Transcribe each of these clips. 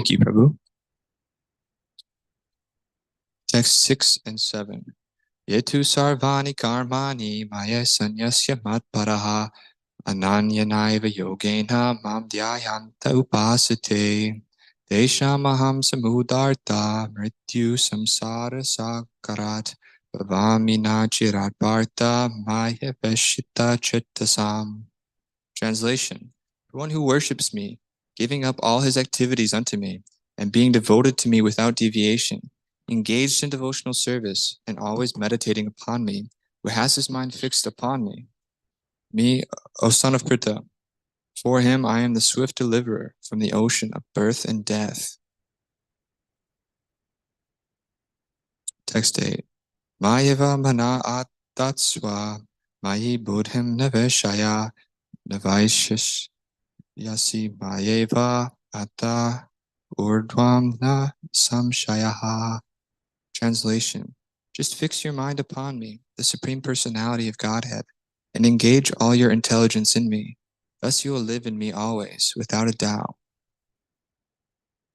Thank you, Prabhu. Text 6 and 7. Yetu sarvani karmani maya sanyasya matparaha ananyanaiva yogena mam dhyayanta upasate deshamaham samudarta mrityu samsara sakarat bhavami nachirat bharta maya veshita chittasam. Translation: the one who worships me, giving up all his activities unto me, and being devoted to me without deviation, engaged in devotional service, and always meditating upon me, who has his mind fixed upon me, O son of Pritha, for him I am the swift deliverer from the ocean of birth and death. Text 8. Mayeva mana atatsva mayi bodhim naveshaya navaishish yasi mayeva ata urdvam na samshayaha. Translation: just fix your mind upon me, the Supreme Personality of Godhead, and engage all your intelligence in me. Thus you will live in me always, without a doubt.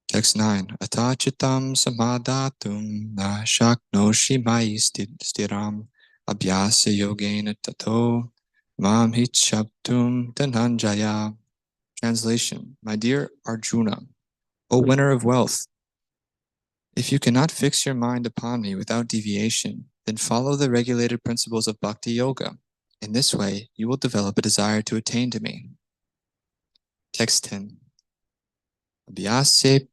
Text 9. Atachitam samadatum na shaknoshi mai stiram abhyasa yogena tato mam hichaptum dhananjaya. Translation: my dear Arjuna, O winner of wealth, if you cannot fix your mind upon me without deviation, then follow the regulated principles of Bhakti Yoga. In this way, you will develop a desire to attain to me. Text 10. Abhyase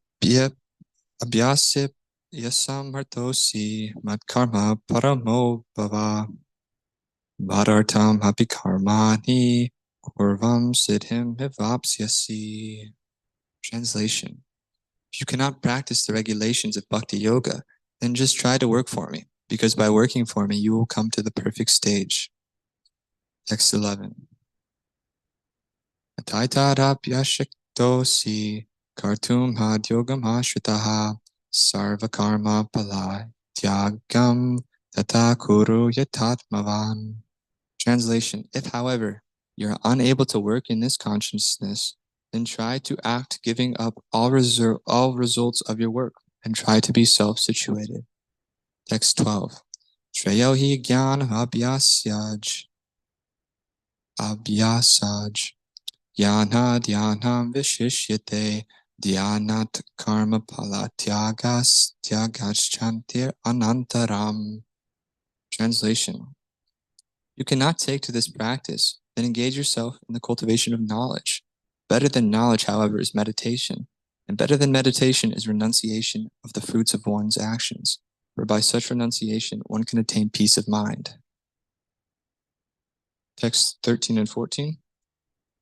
yasamhartosi matkarma paramo bhava bhadartam apikarmani kurvam siddhim hivapsyasi. Translation: if you cannot practice the regulations of Bhakti Yoga, then just try to work for me, because by working for me, you will come to the perfect stage. Text 11. Ataitadapyashaktosi kartum had yogam ashritaha sarva karma palai tyagam tata kuru yatatmavan. Translation: if, however, you are unable to work in this consciousness, then try to act giving up all results of your work, and try to be self-situated. Text 12. Shreyo hi gyan abhyasaj yana dhyanam vishishyate dhyanat karma pala tyagaschantir anantaram. Translation: you cannot take to this practice, then engage yourself in the cultivation of knowledge. Better than knowledge, however, is meditation, and better than meditation is renunciation of the fruits of one's actions, for by such renunciation one can attain peace of mind. Text 13 and 14.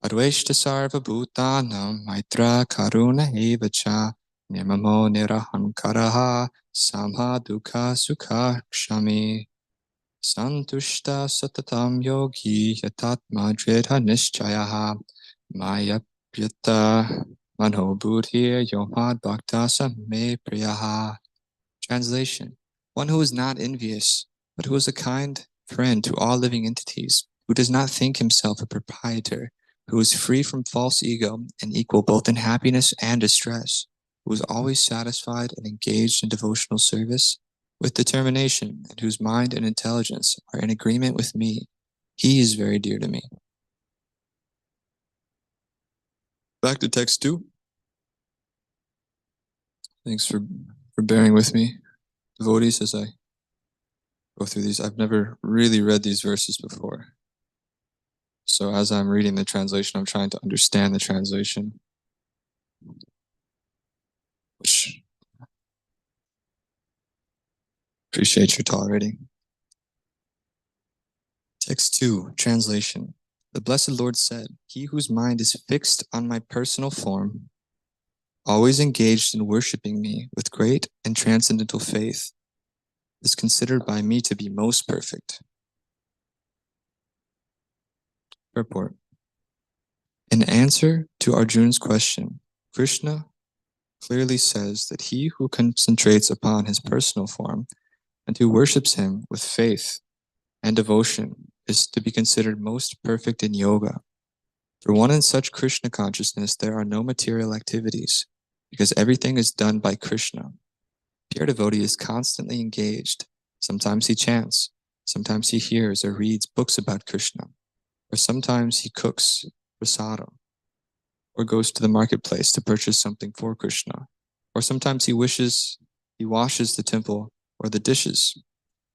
Adveshta sarva bhutanam maitra karuna evacha nirmamo nirahankaraha samha dukha sukha kshami santushta satatam yogi yatatma dridha nischayaha mayapyata manobudhir yomad bhakta same priyaha. Translation: one who is not envious, but who is a kind friend to all living entities, who does not think himself a proprietor, who is free from false ego and equal both in happiness and distress, who is always satisfied and engaged in devotional service with determination, and whose mind and intelligence are in agreement with me, he is very dear to me. Back to text 2. Thanks for bearing with me, devotees, as I go through these. I've never really read these verses before. So as I'm reading the translation, I'm trying to understand the translation, which appreciate your tolerating. Text 2, translation. The Blessed Lord said, he whose mind is fixed on my personal form, always engaged in worshiping me with great and transcendental faith, is considered by me to be most perfect. Purport. In answer to Arjuna's question, Krishna clearly says that he who concentrates upon his personal form and who worships him with faith and devotion is to be considered most perfect in yoga. For one in such Krishna consciousness, there are no material activities, because everything is done by Krishna. Pure devotee is constantly engaged. Sometimes he chants, sometimes he hears or reads books about Krishna, or sometimes he cooks prasadam, or goes to the marketplace to purchase something for Krishna, or sometimes he washes the temple or the dishes.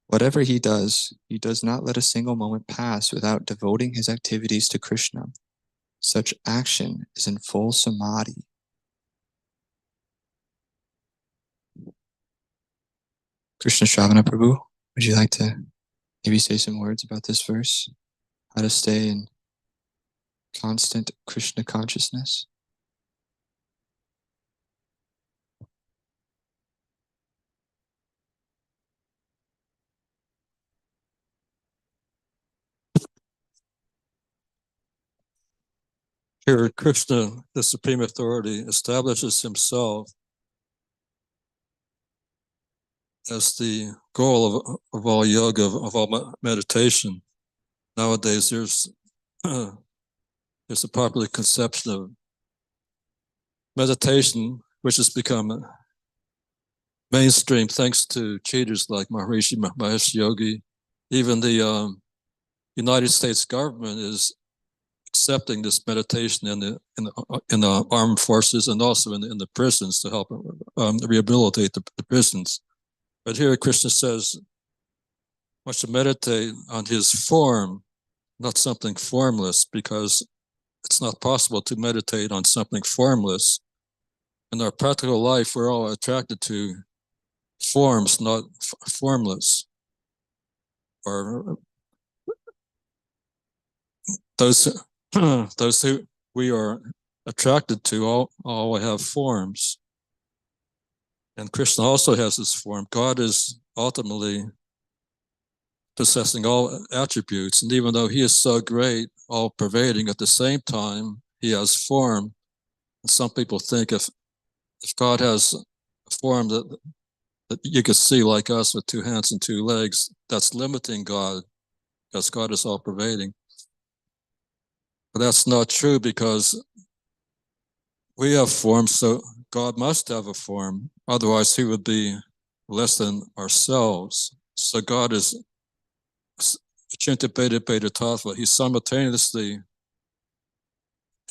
Whatever he does not let a single moment pass without devoting his activities to Krishna. Such action is in full samadhi. Krishna Shravana Prabhu, would you like to maybe say some words about this verse? How to stay in constant Krishna consciousness? Here, Krishna, the Supreme Authority, establishes himself as the goal of all yoga, of all meditation. Nowadays, there's a popular conception of meditation, which has become mainstream thanks to cheaters like Maharishi Mahesh Yogi. Even the United States government is accepting this meditation in the armed forces and also in the prisons to help rehabilitate the prisons. But here Krishna says, one should meditate on his form, not something formless, because it's not possible to meditate on something formless. In our practical life, we're all attracted to forms, not formless. Or those who we are attracted to all have forms. And Krishna also has this form. God is ultimately possessing all attributes. And even though he is so great, all pervading, at the same time, he has form. And some people think if God has a form that you could see like us with 2 hands and 2 legs, that's limiting God, because God is all pervading. But that's not true, because we have form, so God must have a form. Otherwise, he would be less than ourselves. So God is Achinta Beta Beta Tattva. He's simultaneously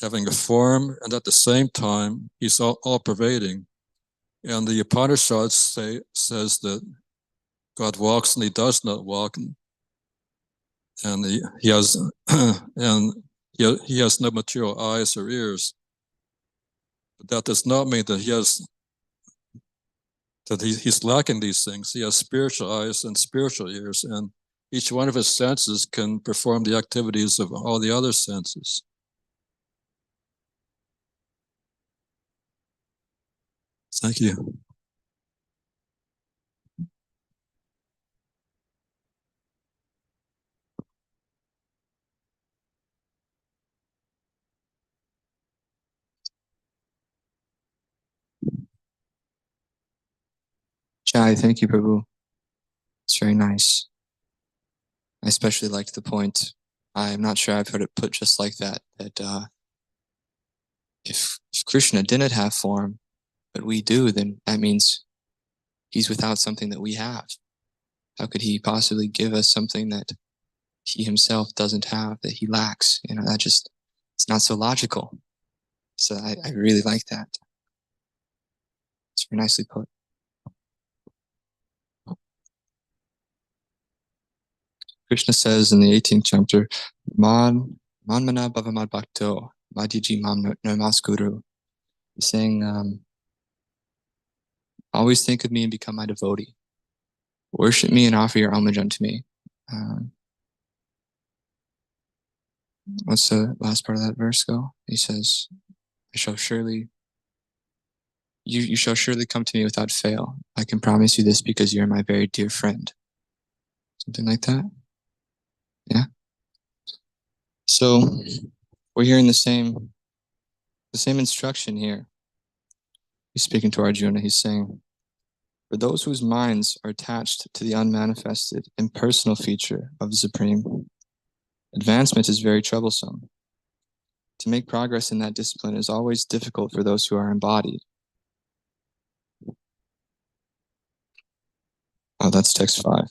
having a form, and at the same time, he's all pervading. And the Upanishads says that God walks and he does not walk, and he has and he has no material eyes or ears. But that does not mean that he's lacking these things. He has spiritual eyes and spiritual ears, and each one of his senses can perform the activities of all the other senses. Thank you. Chai, thank you, Prabhu. It's very nice. I especially liked the point. I'm not sure I've heard it put just like that, if Krishna didn't have form, but we do, then that means he's without something that we have. How could he possibly give us something that he himself doesn't have, that he lacks? It's not so logical. So I really like that. It's very nicely put. Krishna says in the 18th chapter, Manmana bhavamad bhakto, madhiji mam namaskuru. He's saying, always think of me and become my devotee. Worship me and offer your homage unto me. What's the last part of that verse go? He says, you shall surely come to me without fail. I can promise you this because you're my very dear friend. Something like that. Yeah. So we're hearing the same instruction here. He's speaking to Arjuna. He's saying, for those whose minds are attached to the unmanifested, impersonal feature of the Supreme, advancement is very troublesome. To make progress in that discipline is always difficult for those who are embodied. That's text 5.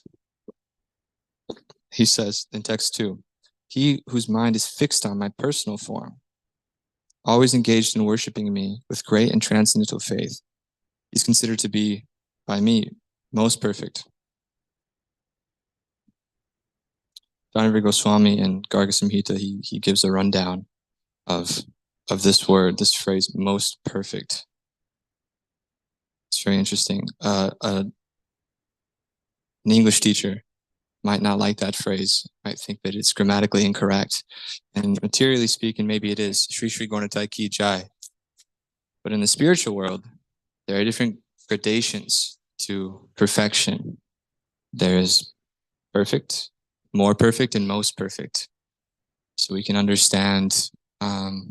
He says in text 2, he whose mind is fixed on my personal form, always engaged in worshiping me with great and transcendental faith, he's considered to be, by me, most perfect. Dhanavir Goswami in Garga Samhita, he gives a rundown of this word, this phrase, most perfect. It's very interesting. An English teacher might not like that phrase, might think that it's grammatically incorrect. And materially speaking, maybe it is. Shri Shri Gauratai Ki Jai. But in the spiritual world, there are different gradations to perfection. There is perfect, more perfect, and most perfect. So we can understand, for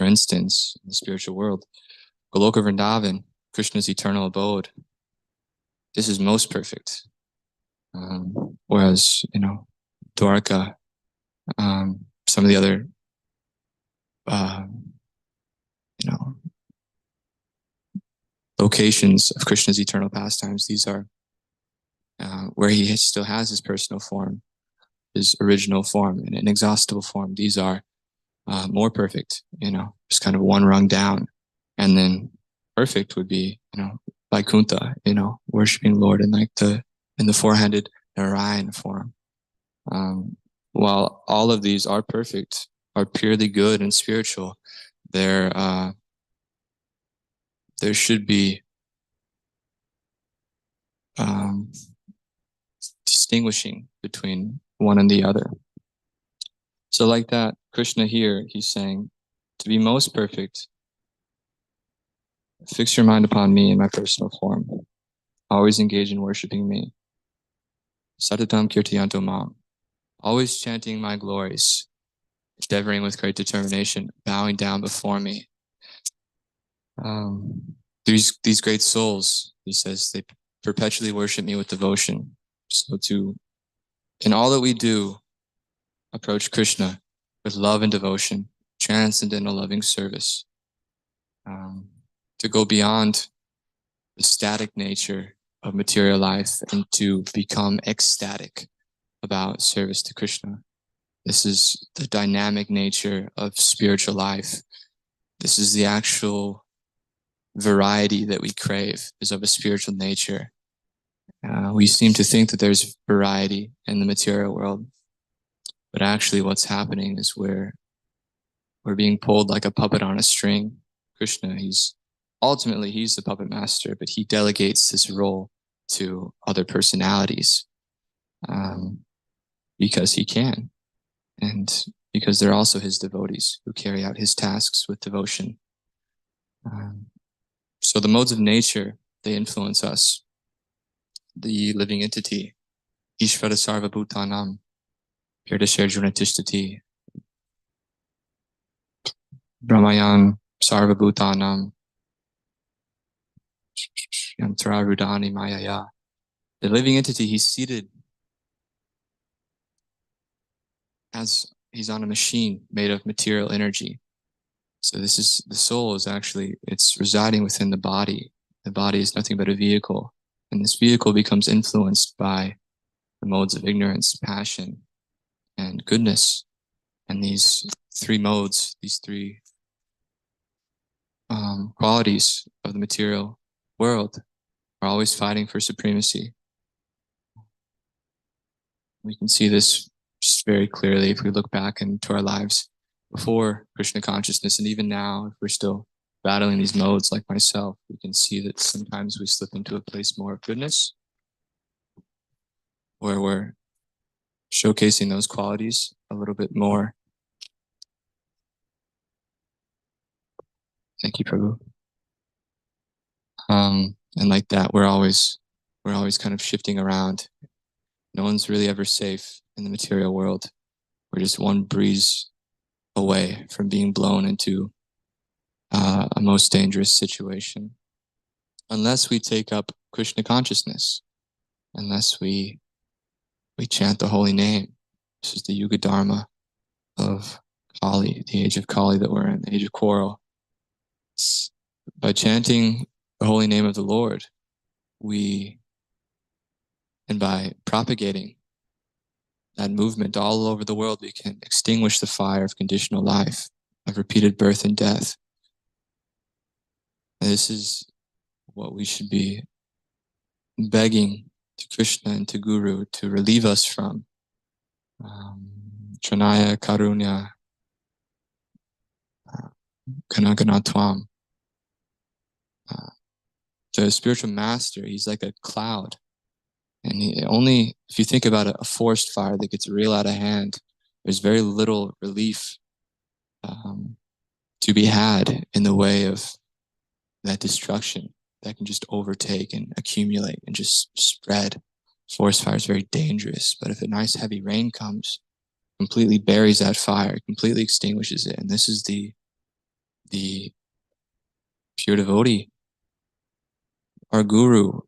instance, in the spiritual world, Goloka Vrindavan, Krishna's eternal abode, this is most perfect. Whereas, Dwarka, some of the other, locations of Krishna's eternal pastimes, these are where he still has his personal form, his original form, and inexhaustible form. These are more perfect, just kind of one rung down. And then perfect would be, Vaikuntha, worshiping Lord in the four-handed Narayan form. While all of these are perfect, are purely good and spiritual, there should be distinguishing between one and the other. So like that, Krishna here, he's saying, to be most perfect, fix your mind upon me in my personal form. Always engage in worshiping me. Satatam kirtiyanto mam. Always chanting my glories, endeavoring with great determination, bowing down before me. These great souls, he says, they perpetually worship me with devotion. So in all that we do, approach Krishna with love and devotion, transcendental loving service, to go beyond the static nature of material life and to become ecstatic about service to Krishna. This is the dynamic nature of spiritual life. This is the actual variety that we crave, is of a spiritual nature. We seem to think that there's variety in the material world, but actually what's happening is we're being pulled like a puppet on a string. Krishna, he's the puppet master, but he delegates this role to other personalities because he can, and because they're also his devotees who carry out his tasks with devotion. So the modes of nature, they influence us. The living entity, Ishvara Sarva Bhutanam, Pirdashir Junatishtati, Brahmayan Sarva Bhutanam, Yantra Rudani Mayaya. The living entity, he's seated as he's on a machine made of material energy. So the soul is actually, it's residing within the body. The body is nothing but a vehicle. And this vehicle becomes influenced by the modes of ignorance, passion, and goodness. And these three modes, these three qualities of the material world are always fighting for supremacy. We can see this just very clearly if we look back into our lives before Krishna consciousness, and even now, if we're still battling these modes like myself, we can see that sometimes we slip into a place more of goodness, where we're showcasing those qualities a little bit more. Thank you, Prabhu. And like that, we're always kind of shifting around. No one's really ever safe in the material world. We're just one breeze away from being blown into a most dangerous situation. Unless we take up Krishna consciousness, unless we chant the holy name. This is the Yuga Dharma of Kali, the age of Kali that we're in, the age of quarrel. By chanting the holy name of the Lord, we And by propagating that movement all over the world, we can extinguish the fire of conditional life, of repeated birth and death. And this is what we should be begging to Krishna and to Guru to relieve us from. Tranaya Karunya Ganaganatwam. The spiritual master, he's like a cloud. And if you think about a forest fire that gets real out of hand, there's very little relief to be had in the way of that destruction that can just overtake and accumulate and just spread. Forest fire is very dangerous, but if a nice heavy rain comes, completely buries that fire, completely extinguishes it. And this is the pure devotee, our guru.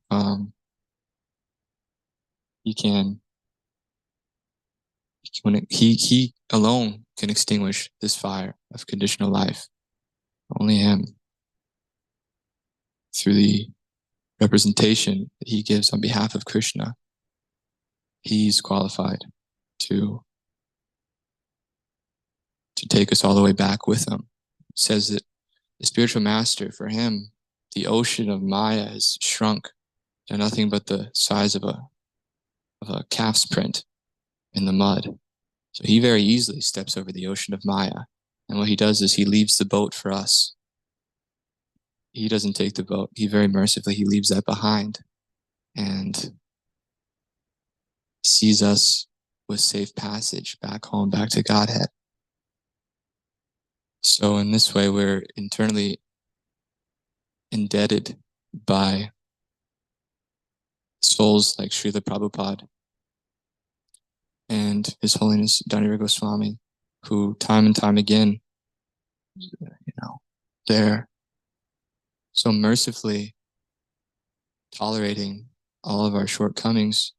He alone can extinguish this fire of conditional life. Only him, through the representation that he gives on behalf of Krishna, he's qualified to take us all the way back with him. It says that the spiritual master, for him, the ocean of Maya has shrunk to nothing but the size of a calf's print in the mud. So he very easily steps over the ocean of Maya. And what he does is he leaves the boat for us. He doesn't take the boat. He very mercifully, he leaves that behind and sees us with safe passage back home, back to Godhead. So in this way, we're internally indebted by souls like Srila Prabhupada and His Holiness Dhanira Goswami, who time and time again, they're so mercifully tolerating all of our shortcomings,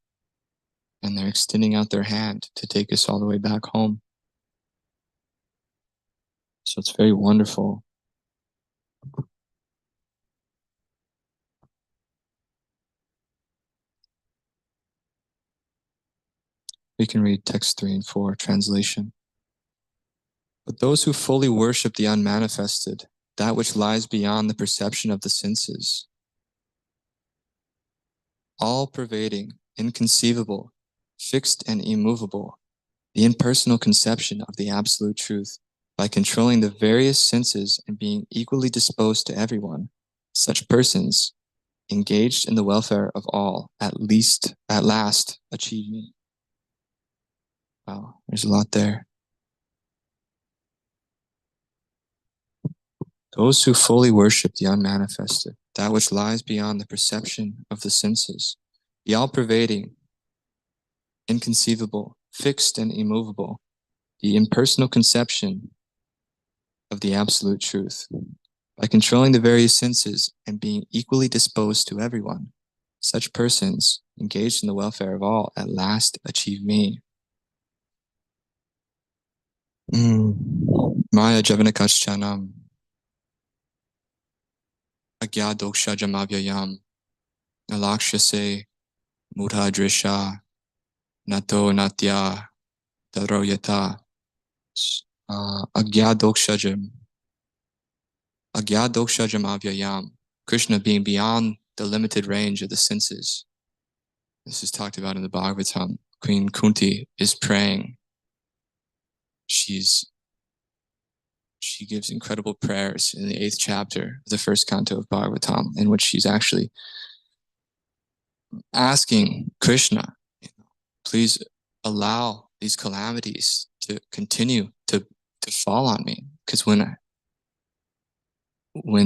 and they're extending out their hand to take us all the way back home. So it's very wonderful. We can read text 3 and 4, translation. But those who fully worship the unmanifested, that which lies beyond the perception of the senses, all-pervading, inconceivable, fixed and immovable, the impersonal conception of the absolute truth, by controlling the various senses and being equally disposed to everyone, such persons, engaged in the welfare of all, at last achieve me. Wow, there's a lot there. Those who fully worship the unmanifested, that which lies beyond the perception of the senses, the all-pervading, inconceivable, fixed and immovable, the impersonal conception of the absolute truth, by controlling the various senses and being equally disposed to everyone, such persons, engaged in the welfare of all, at last achieve me. Maya Javanakaschanam Agyadokshajamavyayam Alakshase Mudhadrisha Nato Natya Daroyata Agyadokshajam Avyayam. Krishna being beyond the limited range of the senses. This is talked about in the Bhagavatam. Queen Kunti is praying. She gives incredible prayers in the 8th chapter of the 1st canto of Bhagavatam, in which she's actually asking Krishna, please allow these calamities to continue to fall on me. Because when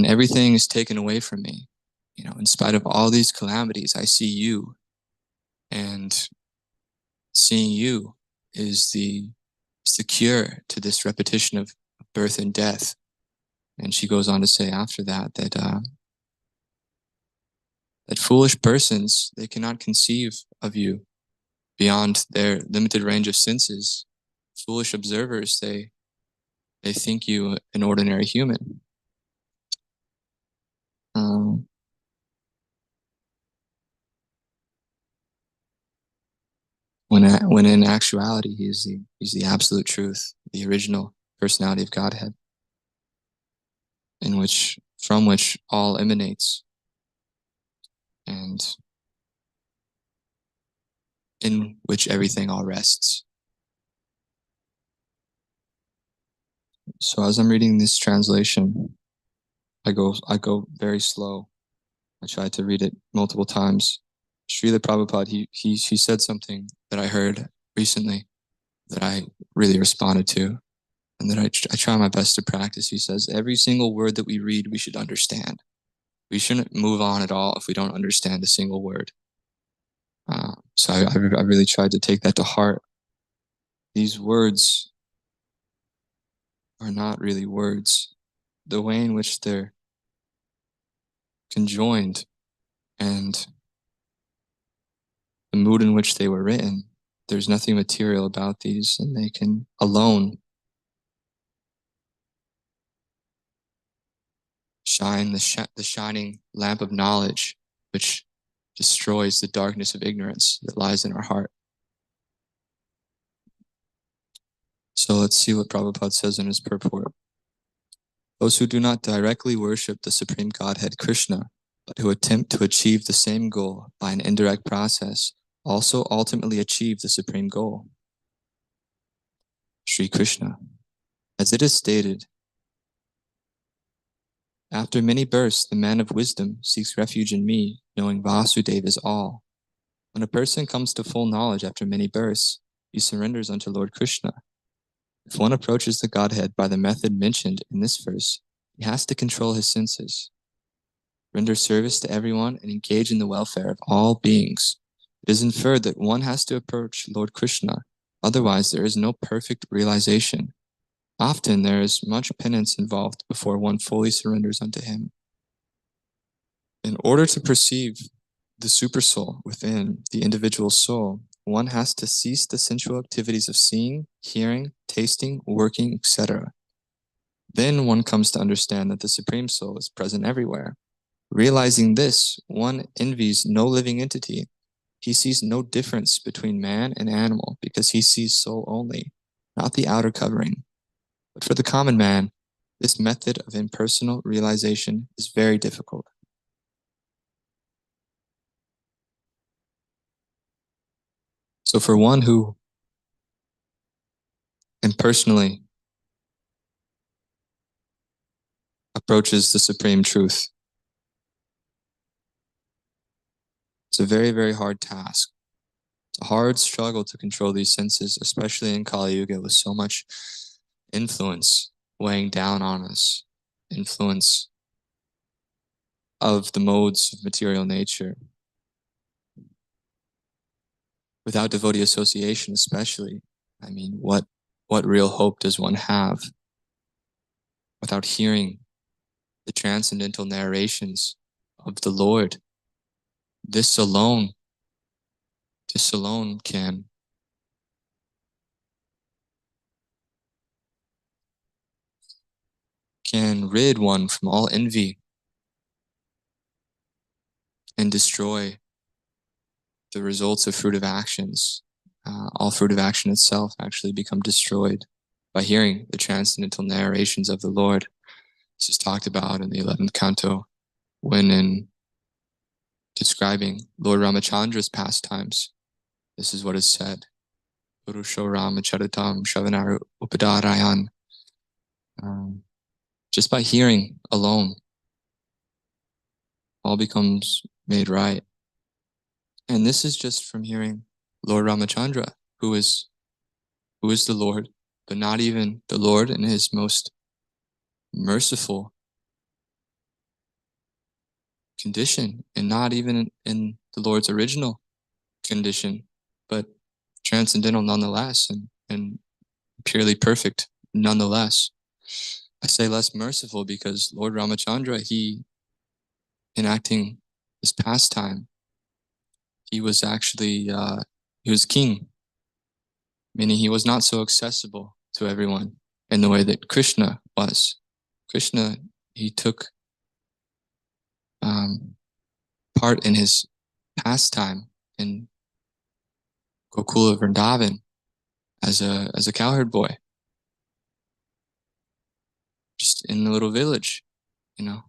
everything is taken away from me, in spite of all these calamities, I see you, and seeing you is the cure to this repetition of birth and death. And she goes on to say after that foolish persons, they cannot conceive of you beyond their limited range of senses. Foolish observers, they think you an ordinary human. when in actuality he's the absolute truth, the original personality of Godhead, from which all emanates, and in which everything all rests. So as I'm reading this translation, I go very slow. I tried to read it multiple times. Srila Prabhupada, he said something that I heard recently that I really responded to, and that I try my best to practice. He says, every single word that we read, we should understand. We shouldn't move on at all if we don't understand a single word. So I really tried to take that to heart. These words are not really words. The way in which they're conjoined and the mood in which they were written, there's nothing material about these, and they can alone shine the shining lamp of knowledge, which destroys the darkness of ignorance that lies in our heart. So let's see what Prabhupada says in his purport. Those who do not directly worship the Supreme Godhead Krishna, but who attempt to achieve the same goal by an indirect process, also ultimately achieve the supreme goal. Sri Krishna. As it is stated, after many births, the man of wisdom seeks refuge in me, knowing Vasudeva is all. When a person comes to full knowledge after many births, he surrenders unto Lord Krishna. If one approaches the Godhead by the method mentioned in this verse, he has to control his senses, render service to everyone, and engage in the welfare of all beings. It is inferred that one has to approach Lord Krishna, otherwise there is no perfect realization. Often there is much penance involved before one fully surrenders unto him. In order to perceive the supersoul within the individual soul, one has to cease the sensual activities of seeing, hearing, tasting, working, etc. Then one comes to understand that the Supreme Soul is present everywhere. Realizing this, one envies no living entity. He sees no difference between man and animal because he sees soul only, not the outer covering. But for the common man, this method of impersonal realization is very difficult. So for one who impersonally approaches the supreme truth, it's a very, very hard task. It's a hard struggle to control these senses, especially in Kali Yuga with so much influence weighing down on us, influence of the modes of material nature. Without devotee association especially, I mean, what real hope does one have? Without hearing the transcendental narrations of the Lord, this alone can rid one from all envy and destroy the results of fruitive actions. All fruitive action itself actually become destroyed by hearing the transcendental narrations of the Lord. This is talked about in the 11th canto when in describing Lord Ramachandra's pastimes. This is what is said. Purusho Ramacharitam Shavanaru Upadarayan. Just by hearing alone, all becomes made right. And this is just from hearing Lord Ramachandra, who is the Lord, but not even the Lord in his most merciful condition, and not even in the Lord's original condition, but transcendental nonetheless, and purely perfect nonetheless. I say less merciful because Lord Ramachandra, he, enacting his pastime, he was actually, he was king, meaning he was not so accessible to everyone in the way that Krishna was. Krishna, he took part in his pastime in Gokula Vrindavan as a cowherd boy, just in the little village, and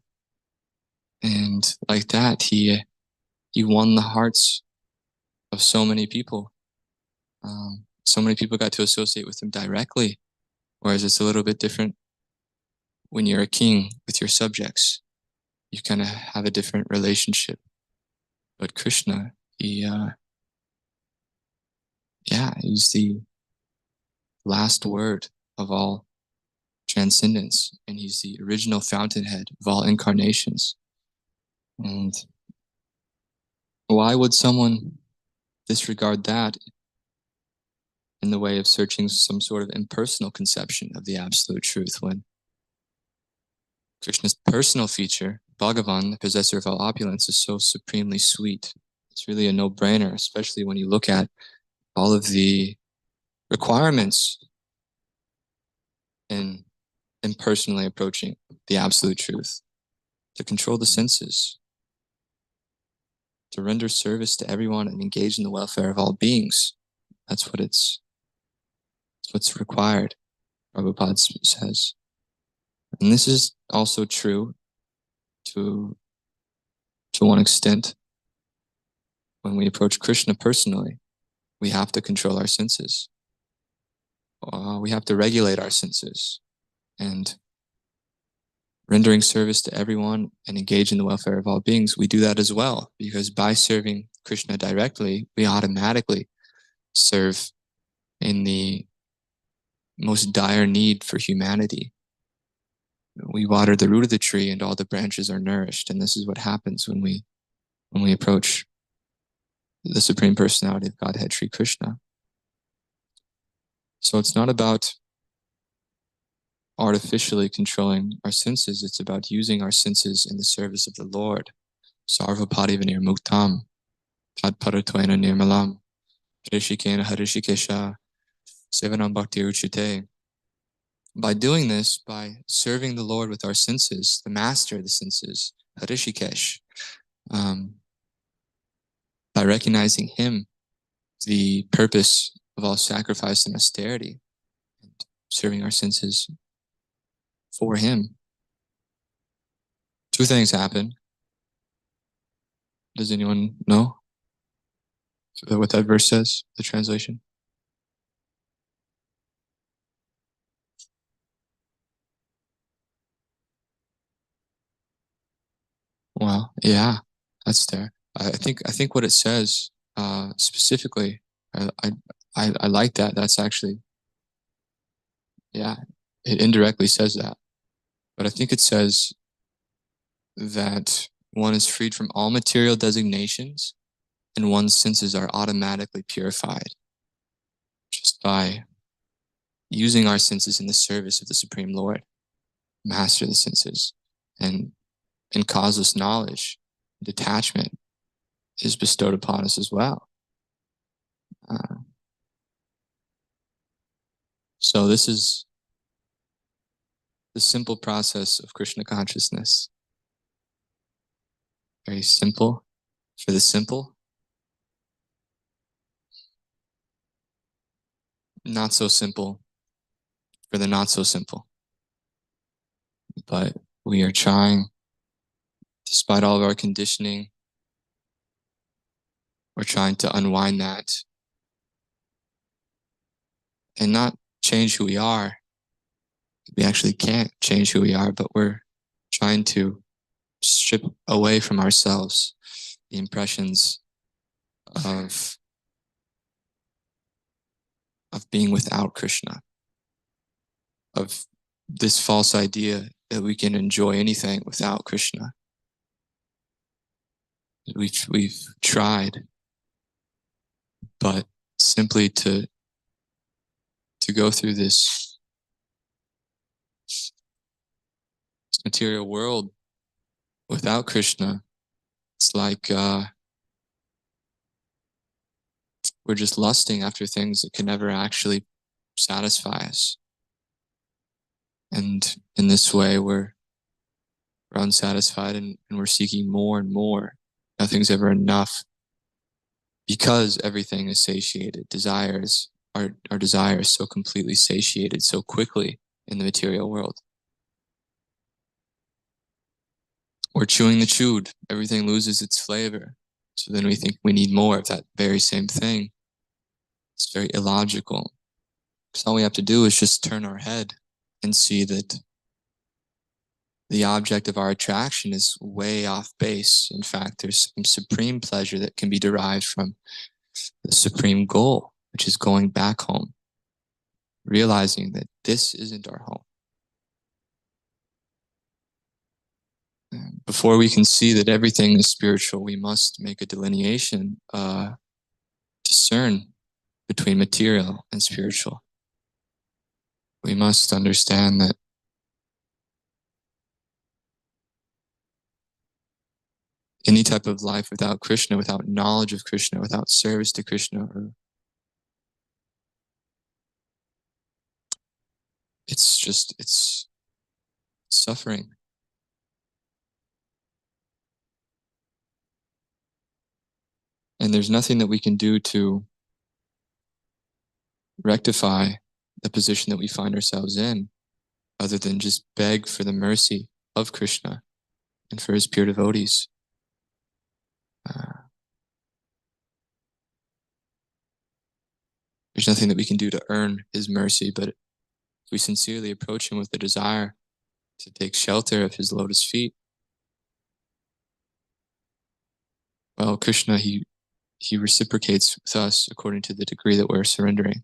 like that he won the hearts of so many people. So many people got to associate with him directly, whereas it's a little bit different when you're a king with your subjects. You kind of have a different relationship. But Krishna, he's the last word of all transcendence, and he's the original fountainhead of all incarnations. And why would someone disregard that in the way of searching some sort of impersonal conception of the absolute truth, when Krishna's personal feature, Bhagavan, the possessor of all opulence, is so supremely sweet? It's really a no-brainer, especially when you look at all of the requirements in impersonally approaching the absolute truth: to control the senses, to render service to everyone, and engage in the welfare of all beings. That's what's required, Prabhupada says. And this is also true to one extent. When we approach Krishna personally, we have to control our senses. We have to regulate our senses, and rendering service to everyone and engage in the welfare of all beings, we do that as well, because by serving Krishna directly, we automatically serve in the most dire need for humanity. We water the root of the tree and all the branches are nourished. And this is what happens when we approach the Supreme Personality of Godhead, Sri Krishna. So it's not about artificially controlling our senses. It's about using our senses in the service of the Lord. Sarvapadi vinir muktam, tad paratvaina nirmalam, harishikena harishikesha, sevanam bhakti uchite. By doing this, by serving the Lord with our senses, the master of the senses, Harishikesh, by recognizing him, the purpose of all sacrifice and austerity, and serving our senses for him, two things happen. Does anyone know what that verse says, the translation? Well, yeah, that's there. I think what it says specifically, I like that. That's actually, yeah, it indirectly says that. But I think it says that one is freed from all material designations and one's senses are automatically purified just by using our senses in the service of the Supreme Lord, master of the senses, and causeless knowledge, detachment is bestowed upon us as well. So this is the simple process of Krishna consciousness. Very simple for the simple. Not so simple for the not so simple. But we are trying, despite all of our conditioning, we're trying to unwind that and not change who we are. We actually can't change who we are, but we're trying to strip away from ourselves the impressions of being without Krishna, of this false idea that we can enjoy anything without Krishna. We've tried, but simply to go through this material world without Krishna, it's like we're just lusting after things that can never actually satisfy us. And in this way, we're unsatisfied and we're seeking more and more. Nothing's ever enough. because everything is satiated, our desire is so completely satiated so quickly in the material world. We're chewing the chewed, everything loses its flavor. So then we think we need more of that very same thing. It's very illogical. Because all we have to do is just turn our head and see that the object of our attraction is way off base. In fact, there's some supreme pleasure that can be derived from the supreme goal, which is going back home, realizing that this isn't our home. And before we can see that everything is spiritual, we must make a delineation, discern between material and spiritual. We must understand that any type of life without Krishna, without knowledge of Krishna, without service to Krishna, it's suffering. And there's nothing that we can do to rectify the position that we find ourselves in other than just beg for the mercy of Krishna and for his pure devotees. There's nothing that we can do to earn his mercy, but if we sincerely approach him with the desire to take shelter of his lotus feet, well, Krishna, he reciprocates with us according to the degree that we're surrendering.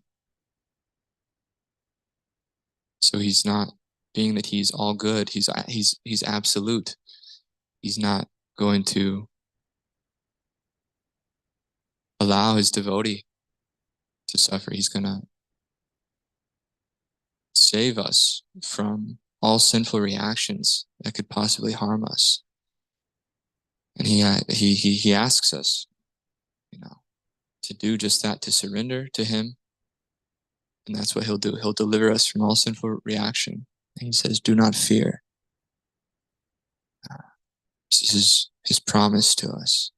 So he's not, being that he's all good, he's absolute. He's not going to allow his devotee to suffer. He's going to save us from all sinful reactions that could possibly harm us. And he asks us, to do just that, to surrender to him. And that's what he'll do. He'll deliver us from all sinful reaction. And he says, do not fear. This is his promise to us,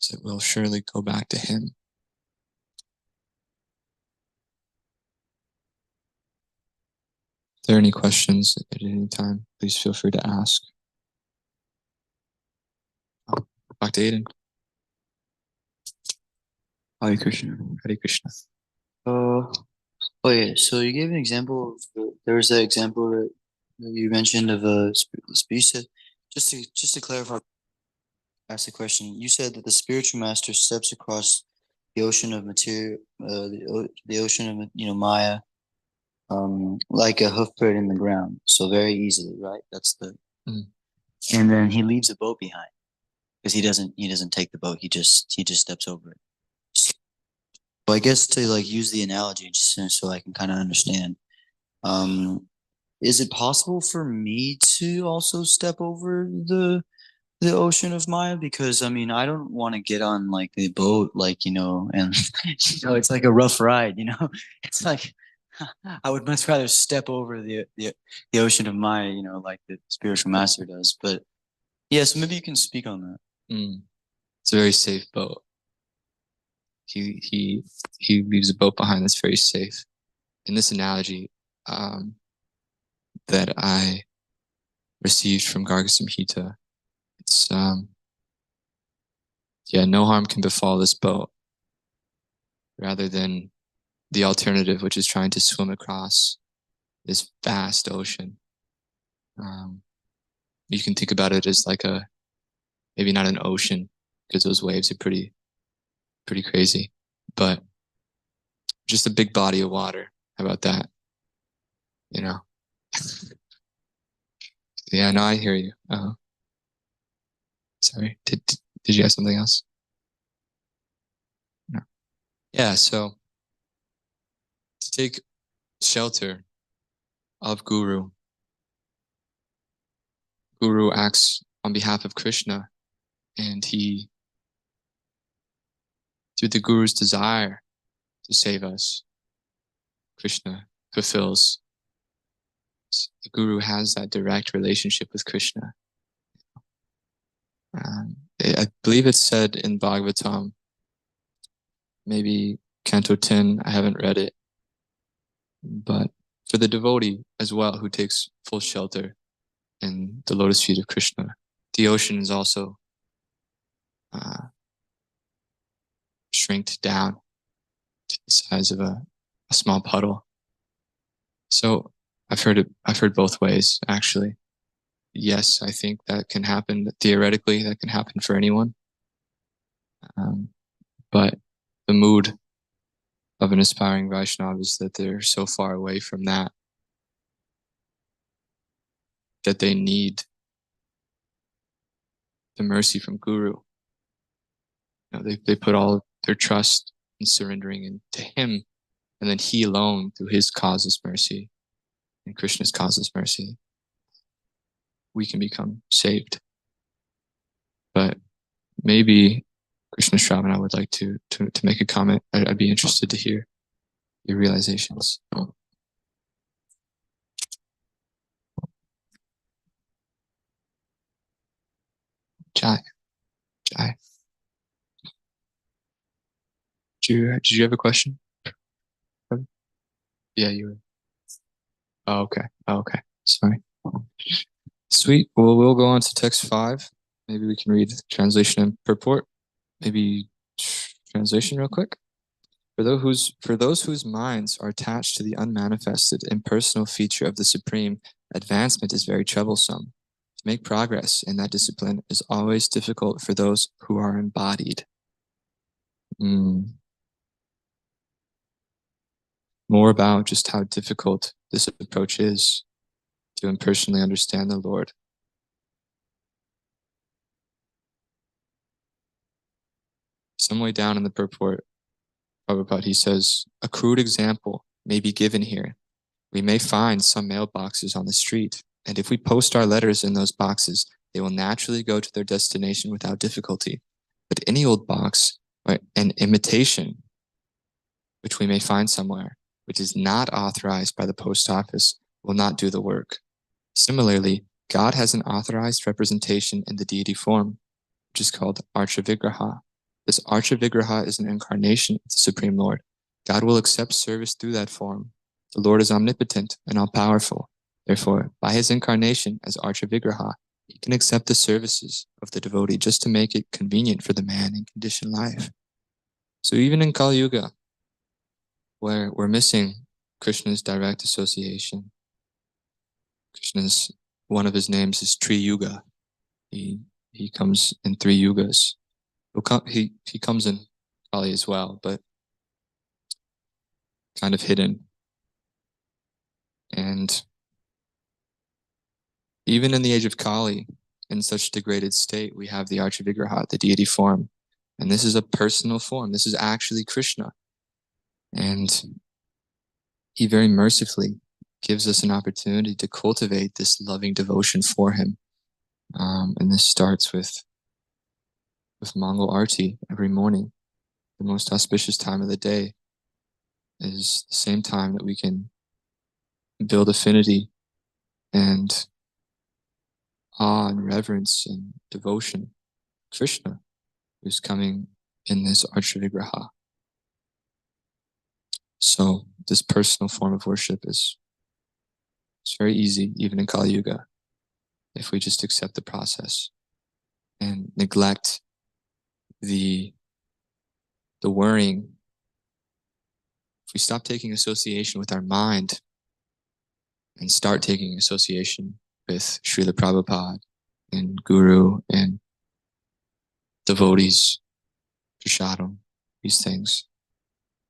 is that we'll surely go back to him. If there are any questions at any time, please feel free to ask. Dr. Aiden. Hare Krishna. Hare Krishna. Oh yeah, so you gave an example of there was that example that you mentioned of you said, just to clarify, ask the question. You said that the spiritual master steps across the ocean of material, the ocean of Maya, like a hoofprint in the ground, so very easily, right? That's the, and then he leaves a boat behind because he doesn't take the boat. He just steps over it. So I guess to use the analogy just so I can kind of understand, is it possible for me to also step over the ocean of Maya? Because I don't want to get on the boat, and it's like a rough ride, it's like I would much rather step over the ocean of Maya, like the spiritual master does. But yeah, so maybe you can speak on that. It's a very safe boat. He leaves a boat behind that's very safe. In this analogy that I received from Garga Samhita, it's no harm can befall this boat, rather than the alternative, which is trying to swim across this vast ocean. You can think about it as maybe not an ocean, because those waves are pretty crazy, but just a big body of water. How about that? Yeah, no, I hear you. Sorry, did you have something else? No. Yeah, so to take shelter of Guru acts on behalf of Krishna, and he, through the Guru's desire to save us, Krishna fulfills. The Guru has that direct relationship with Krishna. I believe it's said in Bhagavatam maybe Canto 10, I haven't read it, but for the devotee as well who takes full shelter in the lotus feet of Krishna, the ocean is also shrinked down to the size of a small puddle. So I've heard both ways, actually. Yes, I think that can happen. Theoretically, that can happen for anyone. But the mood of an aspiring Vaishnava is that they're so far away from that they need the mercy from Guru. They put all their trust in surrendering into him, and then he alone, through his causeless mercy and Krishna's causeless mercy, we can become saved. But maybe Krishna Shravana would like to make a comment. I'd be interested to hear your realizations. Jai. Did you have a question? Yeah, you were. Oh, okay. Sorry. Sweet. Well, we'll go on to text 5. Maybe we can read translation and purport. Maybe translation real quick. For those whose minds are attached to the unmanifested, impersonal feature of the Supreme, advancement is very troublesome. To make progress in that discipline is always difficult for those who are embodied. More about just how difficult this approach is to impersonally understand the Lord. Some way down in the purport, Prabhupada, he says, a crude example may be given here. We may find some mailboxes on the street, and if we post our letters in those boxes, they will naturally go to their destination without difficulty. But any old box or an imitation, which we may find somewhere, which is not authorized by the post office, will not do the work. Similarly, God has an authorized representation in the deity form, which is called Archa Vigraha. This Archa Vigraha is an incarnation of the Supreme Lord. God will accept service through that form. The Lord is omnipotent and all-powerful. Therefore, by his incarnation as Archa Vigraha, he can accept the services of the devotee just to make it convenient for the man in conditioned life. So even in Kali Yuga, where we're missing Krishna's direct association, one of his names is Tri Yuga. He comes in 3 yugas. He comes in Kali as well, but kind of hidden. And even in the age of Kali, in such degraded state, we have the Archa Vigraha, the deity form. And this is a personal form. This is actually Krishna. And he very mercifully gives us an opportunity to cultivate this loving devotion for him. And this starts with Mongol Arti every morning. The most auspicious time of the day is the same time that we can build affinity and awe and reverence and devotion to Krishna, who's coming in this Archa Vigraha. So this personal form of worship it's very easy, even in Kali Yuga, if we just accept the process and neglect the worrying. If we stop taking association with our mind and start taking association with Srila Prabhupada and Guru and devotees, Prashadam, these things,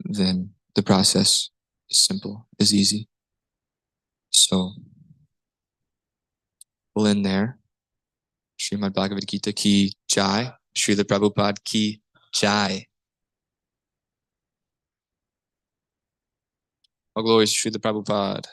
then the process is simple, is easy. So we'll end there. Srimad Bhagavad Gita ki jai. Srila Prabhupada ki jai. All glories to Srila Prabhupada.